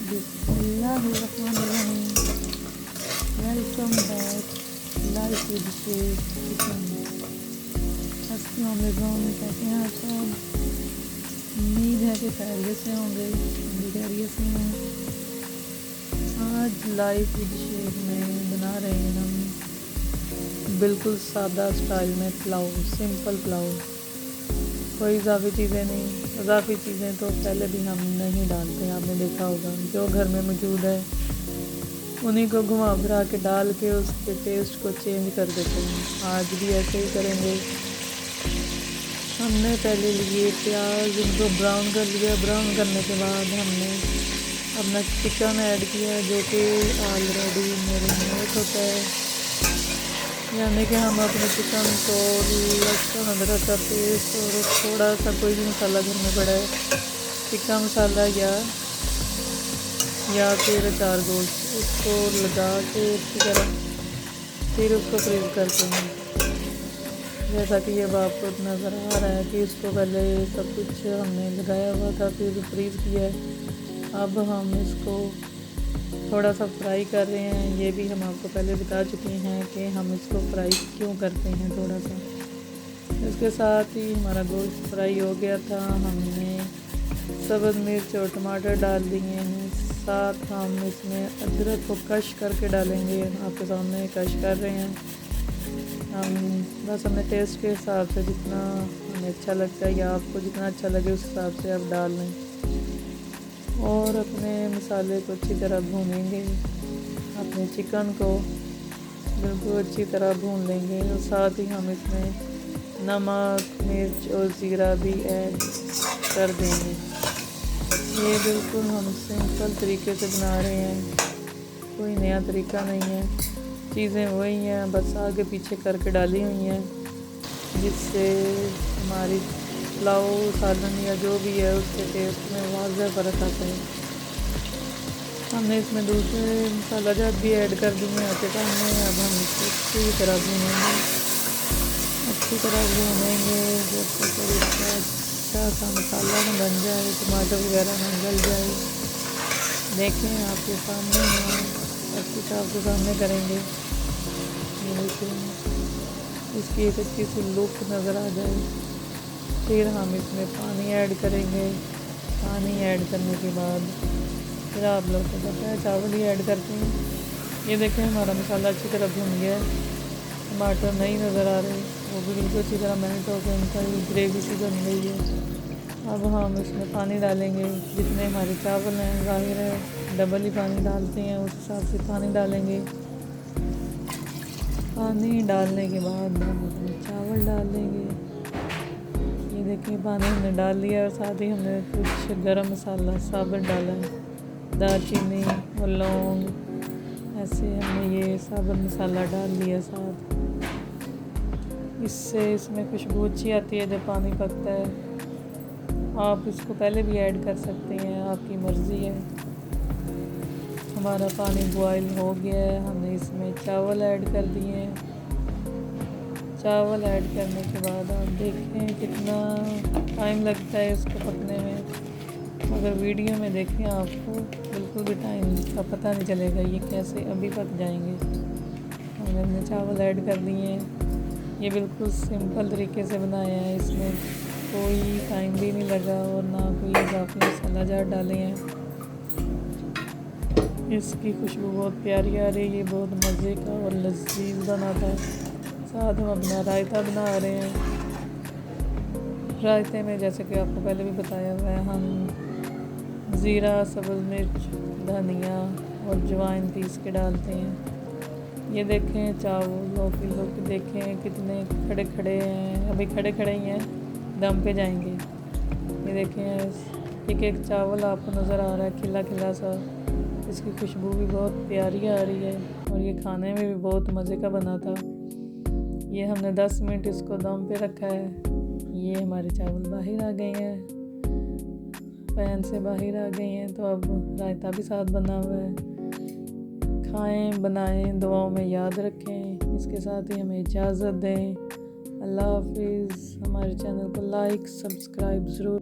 बिस्मिल्लाहिर्रहमानिर्रहीम। Welcome back life with Shaikh kitchen. अस्सलाम वालेकुम, कैसे हैं आप सब? उम्मीद है कि खैरियत से होंगे। हम भी खैरियत से हैं। आज लाइफ विद शेख में बना रहे हैं हम बिल्कुल सादा स्टाइल में पुलाव, सिंपल पुलाव। कोई इजाफी चीज़ें नहीं। इजाफी चीज़ें तो पहले भी हम नहीं डालते, आपने देखा होगा। जो घर में मौजूद है उन्हीं को घुमा फिरा के डाल के उसके टेस्ट को चेंज कर देते हैं। आज भी ऐसे ही करेंगे। हमने पहले लिए प्याज, उनको ब्राउन कर लिया। ब्राउन करने के बाद हमने अपना चिकन ऐड किया, जो कि ऑलरेडी मैरिनेट होता है। यानी कि हम अपने चिकन को लहसुन अदरक का पेस्ट और थोड़ा सा कोई भी मसाला घर में पड़ा है, टिक्का मसाला या फिर अचार गोश्त, उसको लगा के अच्छी तरह फिर उसको फ्रीज करते हैं। जैसा कि अब आपको नज़र आ रहा है कि इसको पहले सब कुछ हमने लगाया हुआ था, फिर फ्रीज़ किया है। अब हम इसको थोड़ा सा फ्राई कर रहे हैं। ये भी हम आपको पहले बता चुके हैं कि हम इसको फ्राई क्यों करते हैं थोड़ा सा। इसके साथ ही हमारा गोश्त फ्राई हो गया था। हमने सब्ज़ मिर्च और टमाटर डाल दिए हैं। साथ हम इसमें अदरक को कश करके डालेंगे। आपके सामने कश कर रहे हैं हम। बस अपने टेस्ट के हिसाब से जितना हमें अच्छा लगता है या आपको जितना अच्छा लगे उस हिसाब से आप डाल लें। और अपने मसाले को अच्छी तरह भूनेंगे। अपने चिकन को बिल्कुल अच्छी तरह भून लेंगे। और साथ ही हम इसमें नमक, मिर्च और ज़ीरा भी ऐड कर देंगे। ये बिल्कुल हम सिंपल तरीके से बना रहे हैं, कोई नया तरीका नहीं है। चीज़ें वही हैं, बस आगे पीछे करके डाली हुई हैं, जिससे हमारी पुलाव, सालन या जो भी है उसके टेस्ट में वाज़ेह फ़र्क आता है। हमने इसमें दूसरे मसाला जात भी ऐड कर दिए हैं चिकन में। अब हम इसको अच्छी तरह भूनेंगे, अच्छी तरह भूनेंगे जब तक इसका अच्छा सा मसाला न बन जाए, टमाटर वगैरह न गल जाए। देखें आपके सामने हैं, सब कुछ आपके सामने करेंगे। लेकिन इसकी एक अच्छी सी लुक नज़र आ जाए, फिर हम इसमें पानी ऐड करेंगे। पानी ऐड करने के बाद फिर आप लोग को पता है चावल ही ऐड करते हैं। ये देखें हमारा मसाला अच्छी तरह भुन गया है। टमाटर नहीं नज़र आ रहे, वो भी बिल्कुल अच्छी तरह मेल्ट हो गए, उनका ग्रेवी सी बन गई है। अब हम इसमें पानी डालेंगे जितने हमारे चावल हैं। ज़ाहिर है डबल ही पानी डालते हैं, उस हिसाब से पानी डालेंगे। पानी डालने के बाद हम उसमें चावल डाल देंगे। ये देखिए पानी हमने डाल लिया और साथ ही हमने कुछ गरम मसाला साबुत डाला है, दालचीनी और लौंग, ऐसे हमने ये साबुत मसाला डाल लिया साथ। इससे इसमें खुशबू अच्छी आती है जब पानी पकता है। आप इसको पहले भी ऐड कर सकते हैं, आपकी मर्ज़ी है। हमारा पानी बॉयल हो गया है, हमने इसमें चावल ऐड कर दिए हैं। चावल ऐड करने के बाद आप देखें कितना टाइम लगता है इसको पकने में। अगर वीडियो में देखें आपको बिल्कुल भी टाइम का पता नहीं चलेगा, ये कैसे अभी पक जाएंगे। हमने चावल ऐड कर दिए हैं। ये बिल्कुल सिंपल तरीके से बनाया है, इसमें कोई टाइम भी नहीं लगा और ना कोई इजाफी मसाला जार डाले हैं। इसकी खुशबू बहुत प्यारी आ रही है, ये बहुत मज़े का और लजीज बना था। साथ हम अपना रायता बना रहे हैं। रायते में जैसे कि आपको पहले भी बताया हुआ है, हम ज़ीरा, सब्ज़ मिर्च, धनिया और अजवाइन पीस के डालते हैं। ये देखें चावलों की लुक देखें कितने खड़े खड़े हैं, अभी खड़े खड़े ही हैं, दम पे जाएंगे। ये देखें एक एक चावल आपको नज़र आ रहा है खिला खिला सा। इसकी खुशबू भी बहुत प्यारी आ रही है और ये खाने में भी बहुत मज़े का बना था। ये हमने 10 मिनट इसको दम पे रखा है। ये हमारे चावल बाहर आ गए हैं, पैन से बाहर आ गए हैं। तो अब रायता भी साथ बना हुआ है। खाएं, बनाएं, दुआओं में याद रखें। इसके साथ ही हमें इजाज़त दें। अल्लाह हाफिज़। हमारे चैनल को लाइक, सब्सक्राइब ज़रूर